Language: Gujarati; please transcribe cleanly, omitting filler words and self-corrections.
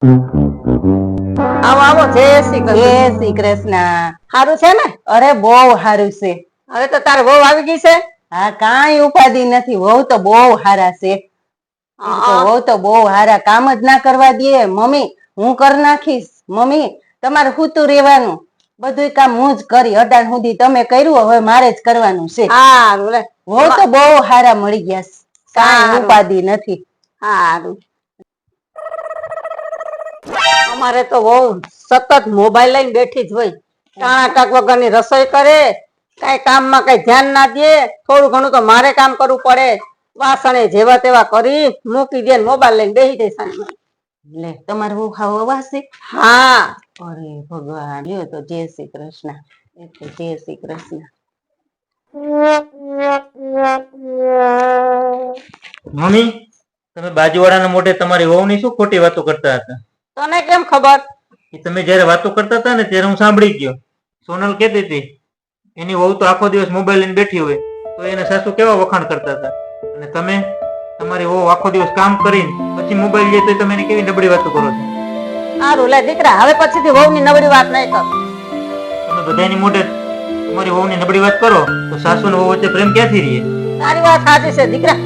આવો આવો, જય શ્રી કૃષ્ણ. જય શ્રી કૃષ્ણ. સારું છે ને? અરે બહુ સારું છે. હવે તો તારે વહુ આવી ગઈ છે? હા, કાંઈ ઉપાધિ નથી. વહુ તો બહુ હારા છે. વહુ તો બહુ હારા, કામ જ ના કરવા દે. મમ્મી હું કરી નાખીશ, મમ્મી તમારે હુતું રહેવાનું, બધું કામ હું જ કરી. અટાણ સુધી તમે કર્યું, હવે મારે જ કરવાનું છે. સારું લે. વહુ તો બહુ હારા મળી ગયા છે, કાંઈ ઉપાધિ નથી. સારું. અમારે તો બહુ સતત મોબાઈલ લઈને બેઠી જ હોય. ટાણા ટાક વગરની રસોઈ કરે, કઈ કામમાં કઈ ધ્યાન ના દે. થોડું ઘણું તો મારે કામ કરવું પડે. વાસણે જેવા તેવા કરી મૂકી દે, મોબાઈલ લઈને બેસી જાય સાંજમાં. લે, તમારે બહુ ખાવા છે? હા. અરે ભગવાન, લ્યો તો જય શ્રી કૃષ્ણ. જય શ્રી કૃષ્ણ. મમ્મી, તમે બાજુવાળાના મોઢે તમારી વહુની શું ખોટી વાતો કરતા હતા? તને કેમ ખબર? તમે જયારે વાતો કરતા હતા ને ત્યારે હું સાંભળી ગયો. સોનલ કહેતી હતી એની વહુ તો આખો દિવસ મોબાઈલ લઈને બેઠી હોય તો એના સાસુ કેવા વખાણ કરતા હતા, અને તમે તમારી વહુ આખો દિવસ કામ કરીને પછી મોબાઈલ લે તો તમે એને કેવી નબળી વાતો કરો છો? સારું લે દીકરા, હવે પછીથી વહુની નબળી વાત નહીં કર. તમે બધાની મોઢે તમારી વહુની નબળી વાત કરો તો સાસુ ને વહુ વચ્ચે પ્રેમ ક્યાંથી રહે? તારી વાત સાચી છે દીકરા.